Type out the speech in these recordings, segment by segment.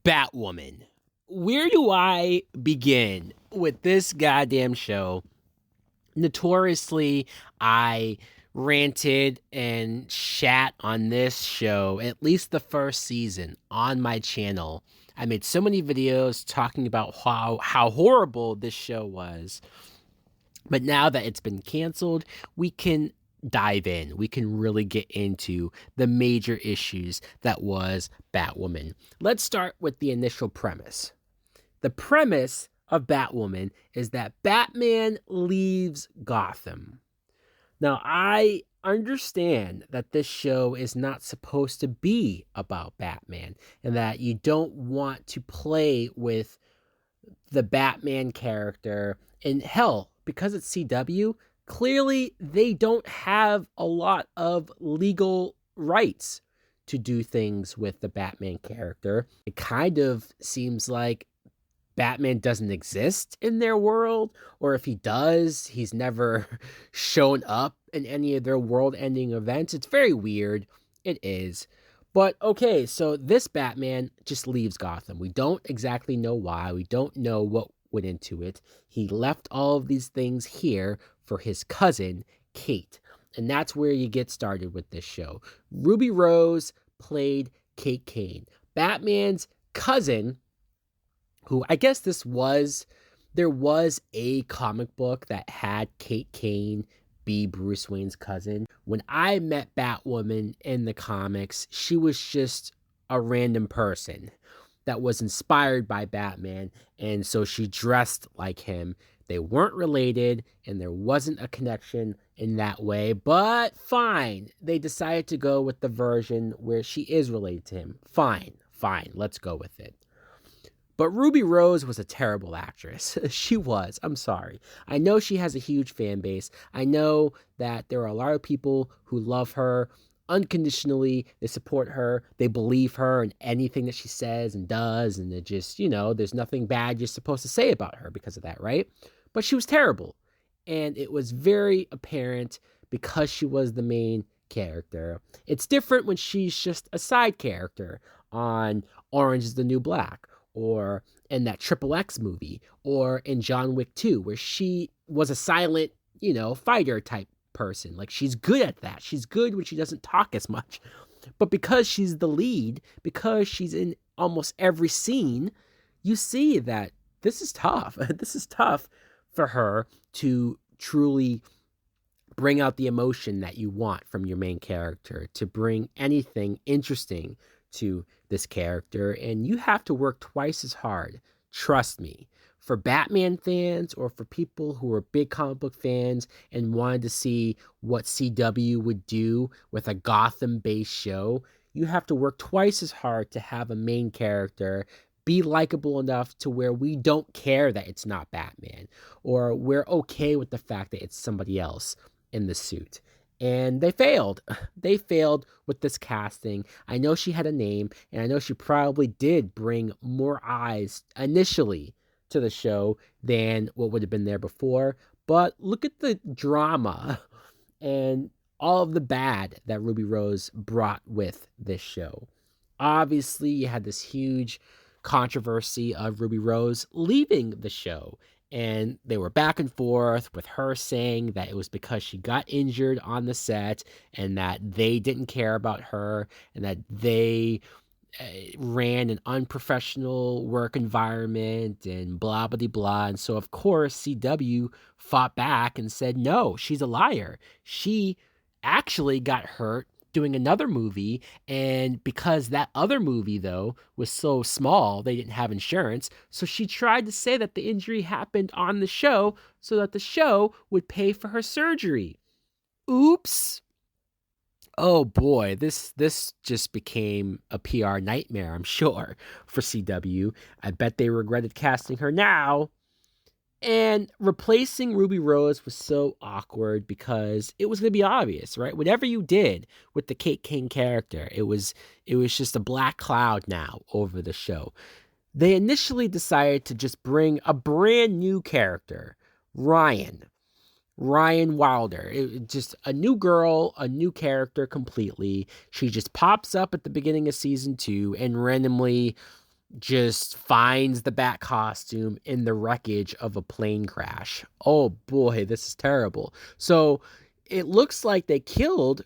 Batwoman. Where do I begin with this goddamn show? Notoriously, I ranted and shat on this show, at least the first season, on my channel. I made so many videos talking about how horrible this show was. But now that it's been canceled, we can dive in. We can really get into the major issues that was Batwoman. Let's start with the initial premise. The premise of Batwoman is that Batman leaves Gotham. Now, I understand that this show is not supposed to be about Batman and that you don't want to play with the Batman character. And hell, because it's CW, clearly they don't have a lot of legal rights to do things with the Batman character. It kind of seems like Batman doesn't exist in their world, or if he does, he's never shown up in any of their world-ending events. It's very weird. It is. But okay, so this Batman just leaves Gotham. We don't exactly know why. We don't know what went into it. He left all of these things here for his cousin, Kate. And that's where you get started with this show. Ruby Rose played Kate Kane, Batman's cousin, who I guess there was a comic book that had Kate Kane be Bruce Wayne's cousin. When I met Batwoman in the comics, she was just a random person that was inspired by Batman, and so she dressed like him. They weren't related, and there wasn't a connection in that way, but fine. They decided to go with the version where she is related to him. Fine, let's go with it. But Ruby Rose was a terrible actress. She was. I'm sorry. I know she has a huge fan base. I know that there are a lot of people who love her unconditionally. They support her. They believe her in anything that she says and does. And it just, there's nothing bad you're supposed to say about her because of that, right? But she was terrible. And it was very apparent because she was the main character. It's different when she's just a side character on Orange is the New Black, or in that Triple X movie, or in John Wick 2, where she was a silent, fighter type person. Like, she's good at that. She's good when she doesn't talk as much. But because she's the lead, because she's in almost every scene, you see that this is tough. This is tough for her to truly bring out the emotion that you want from your main character, to bring anything interesting to this character, and you have to work twice as hard, trust me. For Batman fans, or for people who are big comic book fans and wanted to see what CW would do with a Gotham-based show, you have to work twice as hard to have a main character be likable enough to where we don't care that it's not Batman, or we're okay with the fact that it's somebody else in the suit. And they failed. They failed with this casting. I know she had a name, and I know she probably did bring more eyes initially to the show than what would have been there before. But look at the drama and all of the bad that Ruby Rose brought with this show. Obviously, you had this huge controversy of Ruby Rose leaving the show. And they were back and forth with her saying that it was because she got injured on the set and that they didn't care about her and that they ran an unprofessional work environment and blah, blah, blah. And so, of course, CW fought back and said, no, she's a liar. She actually got hurt doing another movie, and because that other movie, though, was so small, they didn't have insurance, so she tried to say that the injury happened on the show so that the show would pay for her surgery. Oops. Oh boy, this just became a PR nightmare, I'm sure, for CW. I bet they regretted casting her now. And replacing Ruby Rose was so awkward because it was going to be obvious, right? Whatever you did with the Kate King character, it was just a black cloud now over the show. They initially decided to just bring a brand new character, Ryan Wilder. Just a new girl, a new character completely. She just pops up at the beginning of season 2 and randomly just finds the bat costume in the wreckage of a plane crash. Oh boy, this is terrible. So it looks like they killed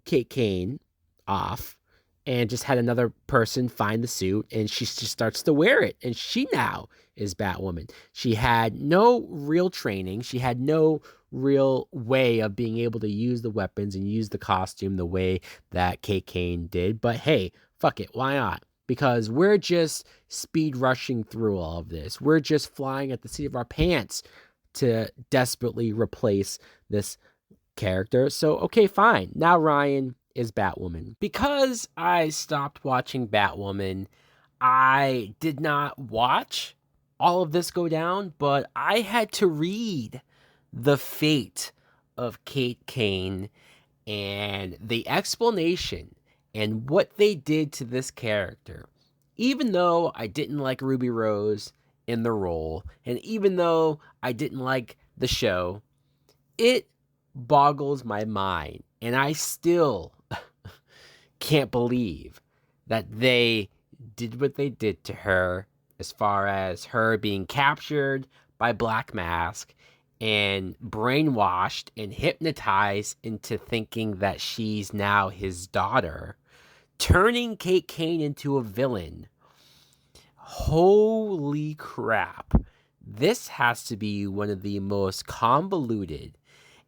Kate Kane off and just had another person find the suit, and she just starts to wear it, and she now is Batwoman. She had no real training. She had no real way of being able to use the weapons and use the costume the way that Kate Kane did. But hey, fuck it. Why not? Because we're just speed rushing through all of this. We're just flying at the seat of our pants to desperately replace this character. So, okay, fine. Now Ryan is Batwoman. Because I stopped watching Batwoman, I did not watch all of this go down, but I had to read the fate of Kate Kane and the explanation and what they did to this character. Even though I didn't like Ruby Rose in the role, and even though I didn't like the show, it boggles my mind, and I still can't believe that they did what they did to her, as far as her being captured by Black Mask and brainwashed and hypnotized into thinking that she's now his daughter, turning Kate Kane into a villain. Holy crap. This has to be one of the most convoluted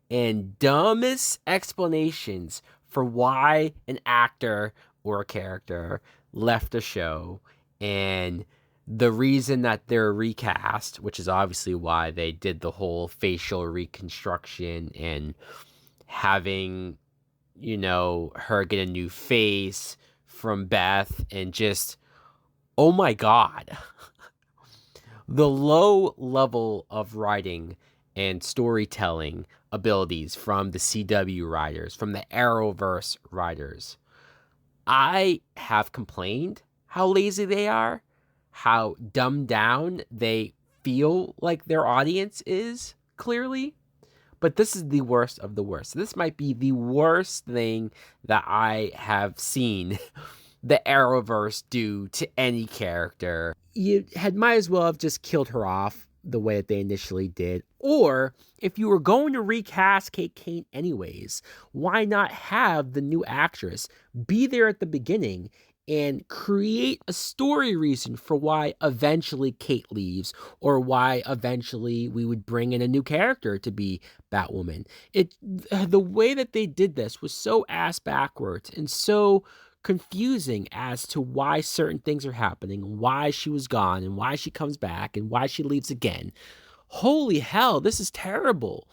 and dumbest explanations for why an actor or a character left a show, and the reason that they're recast, which is obviously why they did the whole facial reconstruction and having, her get a new face from Beth, and just, oh my God, the low level of writing and storytelling abilities from the CW writers, from the Arrowverse writers. I have complained how lazy they are, how dumbed down they feel like their audience is, clearly. But this is the worst of the worst. This might be the worst thing that I have seen the Arrowverse do to any character. You might as well have just killed her off the way that they initially did. Or if you were going to recast Kate Kane anyways, why not have the new actress be there at the beginning and create a story reason for why eventually Kate leaves, or why eventually we would bring in a new character to be Batwoman. The way that they did this was so ass backwards and so confusing as to why certain things are happening, why she was gone, and why she comes back, and why she leaves again. Holy hell, this is terrible.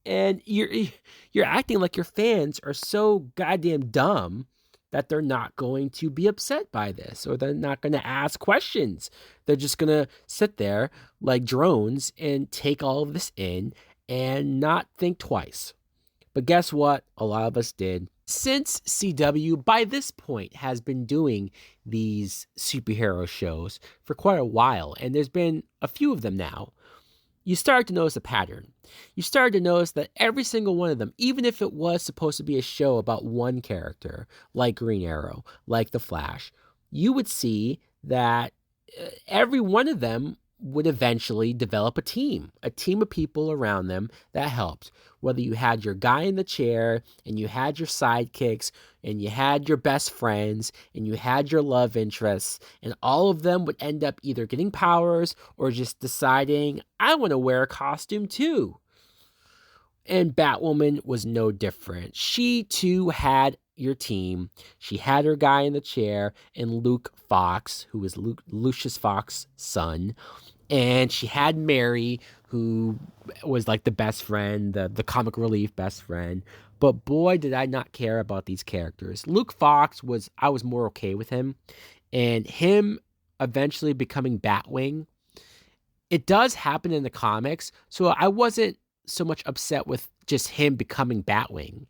And you're acting like your fans are so goddamn dumb that they're not going to be upset by this, or they're not going to ask questions. They're just going to sit there like drones and take all of this in and not think twice. But guess what? A lot of us did. Since CW, by this point, has been doing these superhero shows for quite a while, and there's been a few of them now, you start to notice a pattern. You start to notice that every single one of them, even if it was supposed to be a show about one character, like Green Arrow, like The Flash, you would see that every one of them would eventually develop a team of people around them that helped. Whether you had your guy in the chair, and you had your sidekicks, and you had your best friends, and you had your love interests, and all of them would end up either getting powers or just deciding, I want to wear a costume too. And Batwoman was no different. She too had your team. She had her guy in the chair, and Luke Fox, who was Lucius Fox's son. And she had Mary, who was like the best friend, the comic relief best friend. But boy, did I not care about these characters. Luke Fox I was more okay with him. And him eventually becoming Batwing, it does happen in the comics. So I wasn't so much upset with just him becoming Batwing.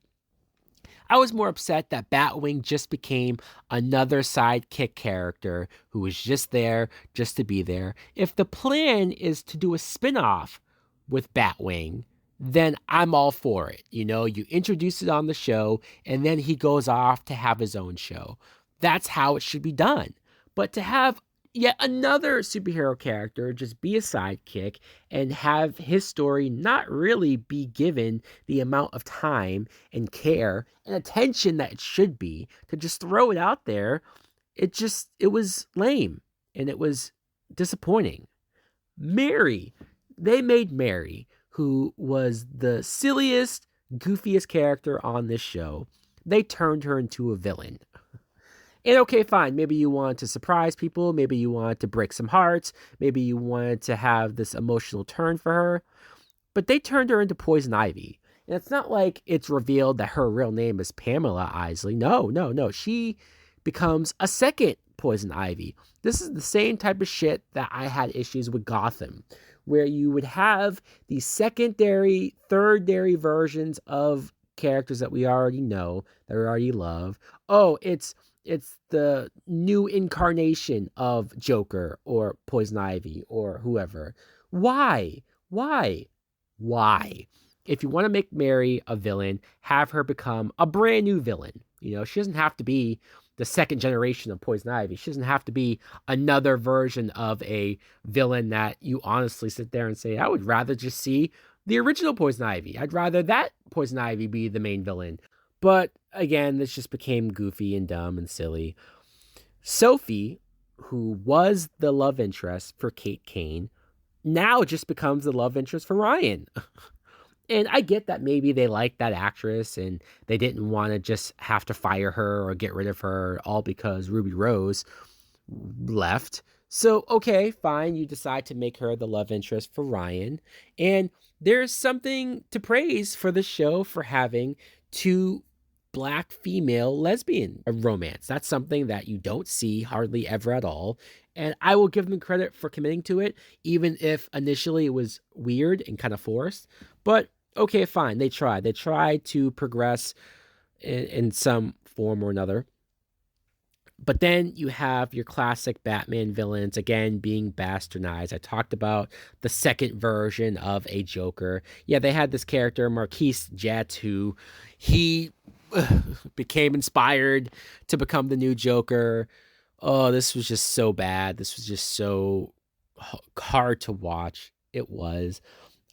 I was more upset that Batwing just became another sidekick character who was just there just to be there. If the plan is to do a spin-off with Batwing, then I'm all for it. You introduce it on the show, and then he goes off to have his own show. That's how it should be done. But to have yet another superhero character just be a sidekick and have his story not really be given the amount of time and care and attention that it should be. To just throw it out there, it was lame and it was disappointing. Mary, they made Mary, who was the silliest, goofiest character on this show. They turned her into a villain. And okay, fine. Maybe you wanted to surprise people. Maybe you wanted to break some hearts. Maybe you wanted to have this emotional turn for her. But they turned her into Poison Ivy. And it's not like it's revealed that her real name is Pamela Isley. No, no, no. She becomes a second Poison Ivy. This is the same type of shit that I had issues with Gotham, where you would have these secondary, thirdary versions of characters that we already know, that we already love. Oh, it's the new incarnation of Joker or Poison Ivy or whoever. Why? Why? Why? If you want to make Mary a villain, have her become a brand new villain. You know, she doesn't have to be the second generation of Poison Ivy. She doesn't have to be another version of a villain that you honestly sit there and say, I would rather just see the original Poison Ivy. I'd rather that Poison Ivy be the main villain. But again, this just became goofy and dumb and silly. Sophie, who was the love interest for Kate Kane, now just becomes the love interest for Ryan. And I get that maybe they liked that actress and they didn't want to just have to fire her or get rid of her all because Ruby Rose left. So, okay, fine. You decide to make her the love interest for Ryan. And there's something to praise for the show for having two Black female lesbian romance. That's something that you don't see hardly ever at all. And I will give them credit for committing to it, even if initially it was weird and kind of forced. But okay, fine. They tried. They tried to progress in some form or another. But then you have your classic Batman villains again being bastardized. I talked about the second version of a Joker. Yeah, they had this character, Marquise Jet, who he became inspired to become the new Joker. Oh, this was just so bad. This was just so hard to watch. It was.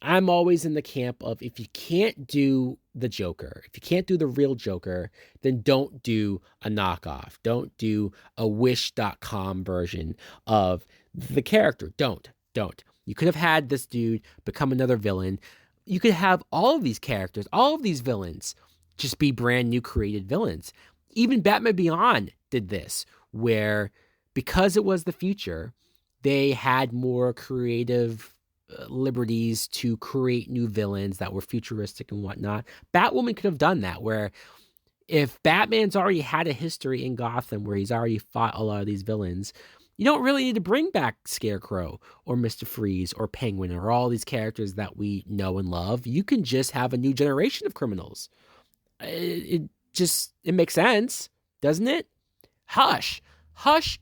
I'm always in the camp of if you can't do the Joker, if you can't do the real Joker, then don't do a knockoff. Don't do a wish.com version of the character. Don't. You could have had this dude become another villain. You could have all of these characters, all of these villains, just be brand new created villains. Even Batman Beyond did this, where because it was the future, they had more creative liberties to create new villains that were futuristic and whatnot. Batwoman could have done that, where if Batman's already had a history in Gotham where he's already fought a lot of these villains, you don't really need to bring back Scarecrow or Mr. Freeze or Penguin or all these characters that we know and love. You can just have a new generation of criminals. It makes sense, doesn't it? Hush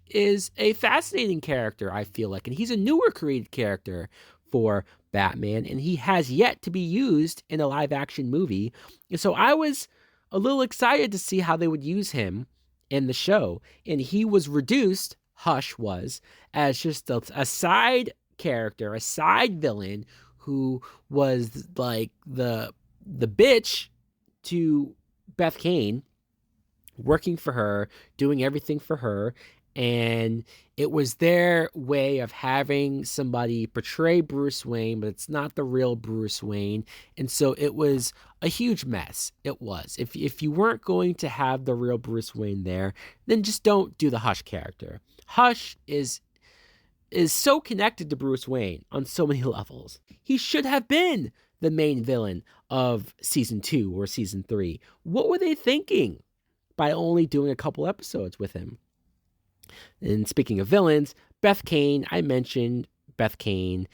is a fascinating character, I feel like, and he's a newer created character for Batman, and he has yet to be used in a live action movie. And so I was a little excited to see how they would use him in the show. And he was reduced, Hush was, as just a side character, a side villain who was like the bitch to Beth Kane, working for her, doing everything for her. And it was their way of having somebody portray Bruce Wayne, but it's not the real Bruce Wayne. And so it was a huge mess. It was. If you weren't going to have the real Bruce Wayne there, then just don't do the Hush character. Hush is so connected to Bruce Wayne on so many levels. He should have been the main villain of season 2 or season 3. What were they thinking by only doing a couple episodes with him? And speaking of villains, Beth Kane, I mentioned Beth Kane.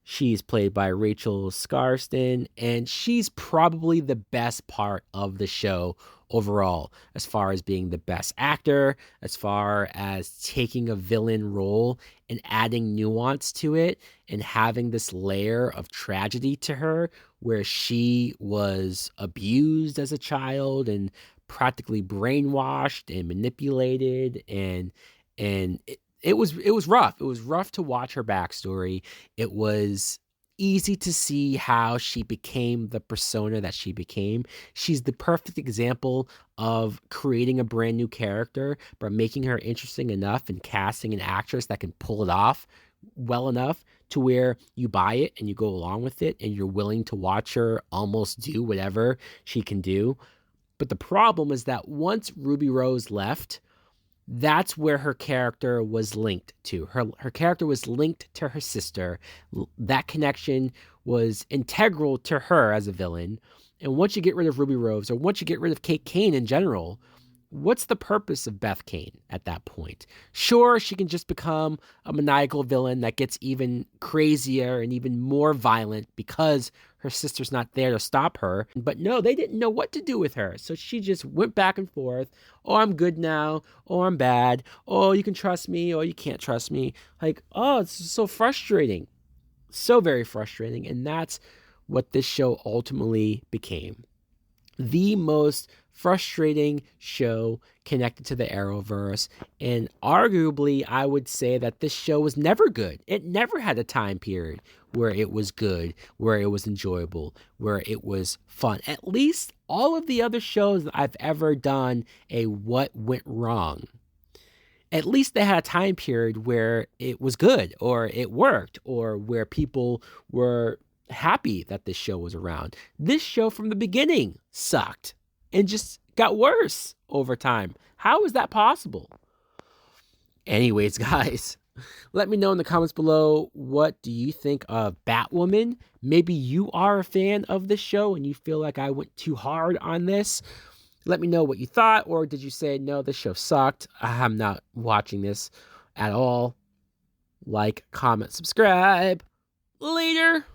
She's played by Rachel Scarston, and she's probably the best part of the show overall, as far as being the best actor, as far as taking a villain role and adding nuance to it and having this layer of tragedy to her where she was abused as a child and practically brainwashed and manipulated and it was rough. It was rough to watch her backstory. It was easy to see how she became the persona that she became. She's the perfect example of creating a brand new character, but making her interesting enough and casting an actress that can pull it off well enough to where you buy it and you go along with it and you're willing to watch her almost do whatever she can do. But the problem is that once Ruby Rose left, that's where her character was linked to. Her character was linked to her sister. That connection was integral to her as a villain. And once you get rid of Ruby Rose, or once you get rid of Kate Kane in general, what's the purpose of Beth Kane at that point? Sure, she can just become a maniacal villain that gets even crazier and even more violent because her sister's not there to stop her. But no, they didn't know what to do with her. So she just went back and forth. Oh, I'm good now. Oh, I'm bad. Oh, you can trust me. Oh, you can't trust me. Like, oh, it's so frustrating. So very frustrating. And that's what this show ultimately became. The most frustrating show connected to the Arrowverse, and arguably I would say that this show was never good. It never had a time period where it was good, where it was enjoyable, where it was fun. At least all of the other shows that I've ever done a what went wrong, at least they had a time period where it was good or it worked or where people were happy that this show was around. This show from the beginning sucked and just got worse over time. How is that possible? Anyways, guys, let me know in the comments below, what do you think of Batwoman? Maybe you are a fan of this show and you feel like I went too hard on this. Let me know what you thought, or did you say, no, this show sucked, I'm not watching this at all? Like, comment, subscribe. Later.